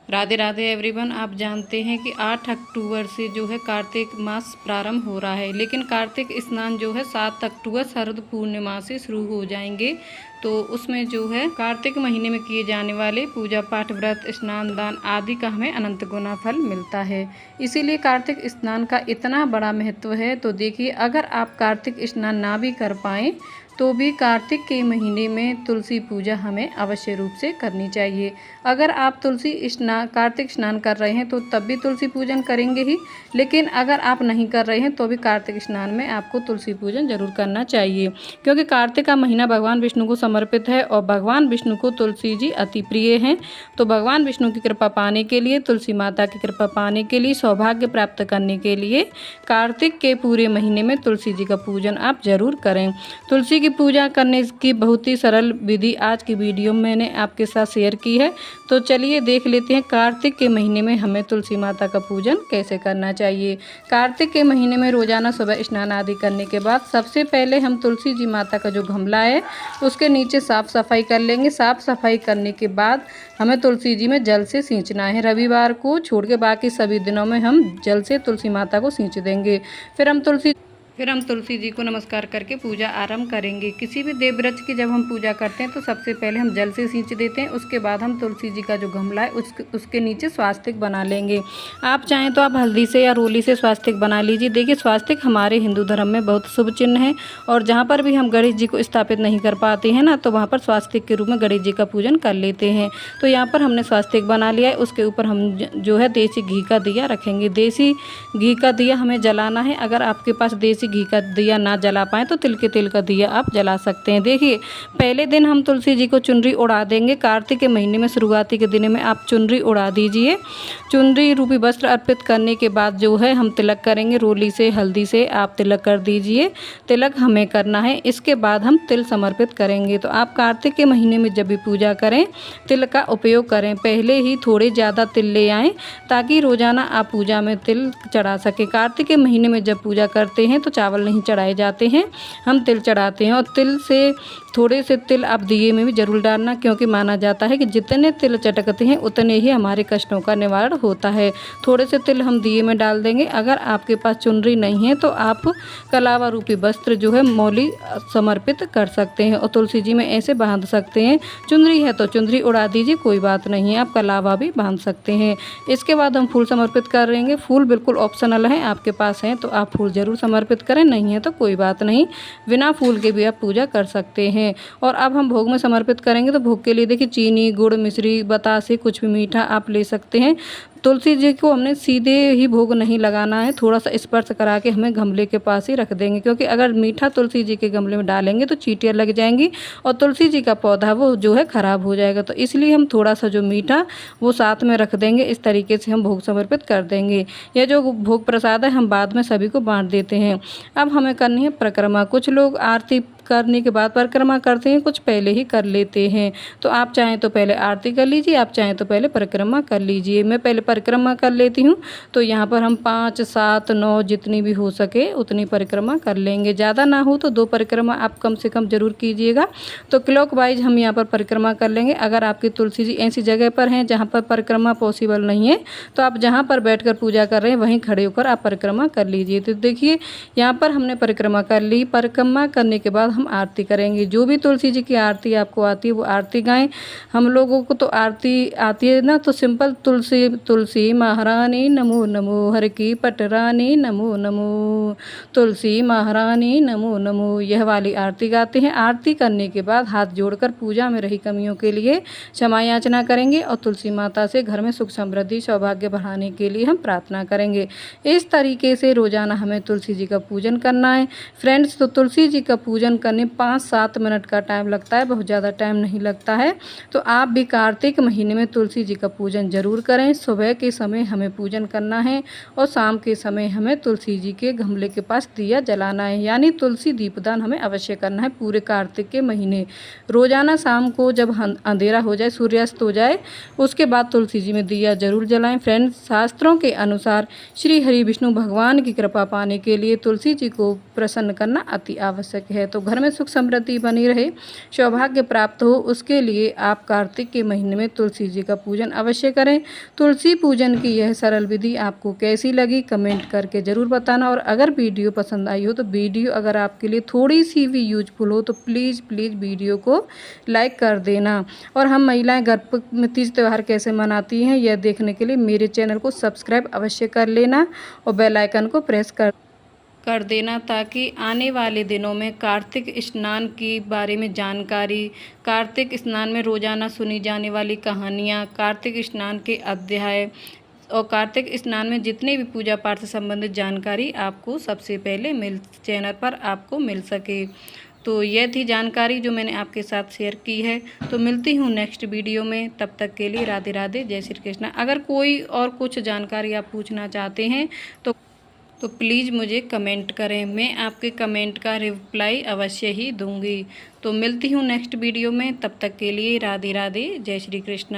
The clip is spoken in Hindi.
राधे राधे एवरीवन। आप जानते हैं कि 8 अक्टूबर से जो है कार्तिक मास प्रारंभ हो रहा है, लेकिन कार्तिक स्नान जो है 7 अक्टूबर शरद पूर्णिमा से शुरू हो जाएंगे। तो उसमें जो है कार्तिक महीने में किए जाने वाले पूजा पाठ, व्रत, स्नान, दान आदि का हमें अनंत गुना फल मिलता है। इसीलिए कार्तिक स्नान का इतना बड़ा महत्व है। तो देखिए, अगर आप कार्तिक स्नान ना भी कर पाएँ तो भी कार्तिक के महीने में तुलसी पूजा हमें अवश्य रूप से करनी चाहिए। अगर आप कार्तिक स्नान कर रहे हैं तो तब भी तुलसी पूजन करेंगे ही, लेकिन अगर आप नहीं कर रहे हैं तो भी कार्तिक स्नान में आपको तुलसी पूजन जरूर करना चाहिए, क्योंकि कार्तिक का महीना भगवान विष्णु को समर्पित है और भगवान विष्णु को तुलसी जी अति प्रिय हैं। तो भगवान विष्णु की कृपा पाने के लिए, तुलसी माता की कृपा पाने के लिए, सौभाग्य प्राप्त करने के लिए कार्तिक के पूरे महीने में तुलसी जी का पूजन आप जरूर करें। तुलसी की पूजा करने की बहुत ही सरल विधि आज की वीडियो में मैंने आपके साथ शेयर की है। तो चलिए देख लेते हैं कार्तिक के महीने में हमें तुलसी माता का पूजन कैसे करना चाहिए। कार्तिक के महीने में रोजाना सुबह स्नान आदि करने के बाद सबसे पहले हम तुलसी जी माता का जो गमला है उसके नीचे साफ सफाई कर लेंगे। साफ सफाई करने के बाद हमें तुलसी जी में जल से सींचना है। रविवार को छोड़ के बाकी सभी दिनों में हम जल से तुलसी माता को सींच देंगे। फिर हम तुलसी जी को नमस्कार करके पूजा आरंभ करेंगे। किसी भी देव वृक्ष की जब हम पूजा करते हैं तो सबसे पहले हम जल से सींच देते हैं। उसके बाद हम तुलसी जी का जो गमला है उसके नीचे स्वास्तिक बना लेंगे। आप चाहें तो आप हल्दी से या रोली से स्वास्तिक बना लीजिए। देखिए, स्वास्तिक हमारे हिंदू धर्म में बहुत शुभ चिन्ह है, और जहाँ पर भी हम गणेश जी को स्थापित नहीं कर पाते हैं ना, तो वहाँ पर स्वास्तिक के रूप में गणेश जी का पूजन कर लेते हैं। तो यहाँ पर हमने स्वास्तिक बना लिया है। उसके ऊपर हम जो है देसी घी का दिया रखेंगे। देसी घी का दिया हमें जलाना है। अगर आपके पास देसी घी का दिया ना जला पाए तो तिल के तेल का दिया आप जला सकते हैं। देखिए, पहले दिन हम तुलसी जी को चुनरी उड़ा देंगे। कार्तिक के महीने में शुरुआती के दिन में आप चुनरी उड़ा दीजिए। चुनरी रूपी वस्त्र अर्पित करने के बाद जो है हम तिलक करेंगे। रोली से, हल्दी से आप तिलक कर दीजिए। तिलक हमें करना है। इसके बाद हम तिल समर्पित करेंगे। तो आप कार्तिक के महीने में जब भी पूजा करें तिल का उपयोग करें। पहले ही थोड़े ज़्यादा तिल ले आएँ ताकि रोज़ाना आप पूजा में तिल चढ़ा सकें। कार्तिक के महीने में जब पूजा करते हैं तो चावल नहीं चढ़ाए जाते हैं, हम तिल चढ़ाते हैं। और तिल से थोड़े से तिल आप दिए में भी जरूर डालना, क्योंकि माना जाता है कि जितने तिल चटकते हैं उतने ही हमारे कष्टों का निवारण होता है। थोड़े से तिल हम दिए में डाल देंगे। अगर आपके पास चुनरी नहीं है तो आप कलावा रूपी वस्त्र जो है मौली समर्पित कर सकते हैं और तुलसी जी में ऐसे बांध सकते हैं। चुनरी है तो चुनरी उड़ा दीजिए, कोई बात नहीं है, आप कलावा भी बांध सकते हैं। इसके बाद हम फूल समर्पित करेंगे। फूल बिल्कुल ऑप्शनल है, आपके पास है तो आप फूल जरूर समर्पित करें, नहीं है तो कोई बात नहीं, बिना फूल के भी आप पूजा कर सकते हैं। और अब हम भोग में समर्पित करेंगे। तो भोग के लिए देखिए, चीनी, गुड़, मिश्री, बतासे, कुछ भी मीठा आप ले सकते हैं। तुलसी जी को हमने सीधे ही भोग नहीं लगाना है, थोड़ा सा स्पर्श करा के हमें गमले के पास ही रख देंगे, क्योंकि अगर मीठा तुलसी जी के गमले में डालेंगे तो चींटियाँ लग जाएंगी और तुलसी जी का पौधा वो जो है खराब हो जाएगा। तो इसलिए हम थोड़ा सा जो मीठा वो साथ में रख देंगे। इस तरीके से हम भोग समर्पित कर देंगे। यह जो भोग प्रसाद है हम बाद में सभी को बांट देते हैं। अब हमें करनी है परिक्रमा। कुछ लोग आरती करने के बाद परिक्रमा करते हैं, कुछ पहले ही कर लेते हैं। तो आप चाहें तो पहले आरती कर लीजिए, आप चाहें तो पहले परिक्रमा कर लीजिए। मैं पहले परिक्रमा कर लेती हूँ। तो यहाँ पर हम 5, 7, 9 जितनी भी हो सके उतनी परिक्रमा कर लेंगे। ज़्यादा ना हो तो 2 परिक्रमा आप कम से कम जरूर कीजिएगा। तो क्लॉकवाइज हम यहाँ पर परिक्रमा कर लेंगे। अगर आपकी तुलसी जी ऐसी जगह पर हैं जहाँ पर परिक्रमा पॉसिबल नहीं है तो आप जहाँ पर बैठकर पूजा कर रहे हैं वहीं खड़े होकर आप परिक्रमा कर लीजिए। तो देखिए, यहाँ पर हमने परिक्रमा कर ली। परिक्रमा करने के बाद हम आरती करेंगे। जो भी तुलसी जी की आरती आपको आती है वो आरती गाएं। हम लोगों को तो आरती आती है ना, तो सिंपल तुलसी तुलसी महारानी नमो नमो, हर की पटरानी नमो नमो, तुलसी महारानी नमो नमो, यह वाली आरती गाते हैं। आरती करने के बाद हाथ जोड़कर पूजा में रही कमियों के लिए क्षमा याचना करेंगे और तुलसी माता से घर में सुख समृद्धि सौभाग्य बढ़ाने के लिए हम प्रार्थना करेंगे। इस तरीके से रोजाना हमें तुलसी जी का पूजन करना है फ्रेंड्स। तो तुलसी जी का पूजन करने 5-7 मिनट का टाइम लगता है, बहुत ज़्यादा टाइम नहीं लगता है। तो आप भी कार्तिक महीने में तुलसी जी का पूजन जरूर करें। सुबह के समय हमें पूजन करना है और शाम के समय हमें तुलसी जी के गमले के पास दिया जलाना है, यानी तुलसी दीपदान हमें अवश्य करना है पूरे कार्तिक के महीने। रोजाना शाम को जब अंधेरा हो जाए, सूर्यास्त हो जाए, उसके बाद तुलसी जी में दिया जरूर जलाएं। फ्रेंड्स, शास्त्रों के अनुसार श्री हरि विष्णु भगवान की कृपा पाने के लिए तुलसी जी को प्रसन्न करना अति आवश्यक है। तो घर में सुख समृद्धि बनी रहे, सौभाग्य प्राप्त हो, उसके लिए आप कार्तिक के महीने में तुलसी जी का पूजन अवश्य करें। तुलसी पूजन की यह सरल विधि आपको कैसी लगी कमेंट करके ज़रूर बताना। और अगर वीडियो पसंद आई हो तो वीडियो अगर आपके लिए थोड़ी सी भी यूजफुल हो तो प्लीज़ वीडियो को लाइक कर देना। और हम महिलाएं घर पर तीज त्यौहार कैसे मनाती हैं यह देखने के लिए मेरे चैनल को सब्सक्राइब अवश्य कर लेना और बेल आइकन को प्रेस कर देना, ताकि आने वाले दिनों में कार्तिक स्नान के बारे में जानकारी, कार्तिक स्नान में रोज़ाना सुनी जाने वाली कहानियाँ, कार्तिक स्नान के अध्याय और कार्तिक स्नान में जितने भी पूजा पाठ से संबंधित जानकारी आपको सबसे पहले चैनल पर आपको मिल सके। तो यह थी जानकारी जो मैंने आपके साथ शेयर की है। तो मिलती हूँ नेक्स्ट वीडियो में, तब तक के लिए राधे राधे, जय श्री कृष्ण। अगर कोई और कुछ जानकारी आप पूछना चाहते हैं तो प्लीज़ मुझे कमेंट करें, मैं आपके कमेंट का रिप्लाई अवश्य ही दूंगी। तो मिलती हूँ नेक्स्ट वीडियो में, तब तक के लिए राधे राधे, जय श्री कृष्ण।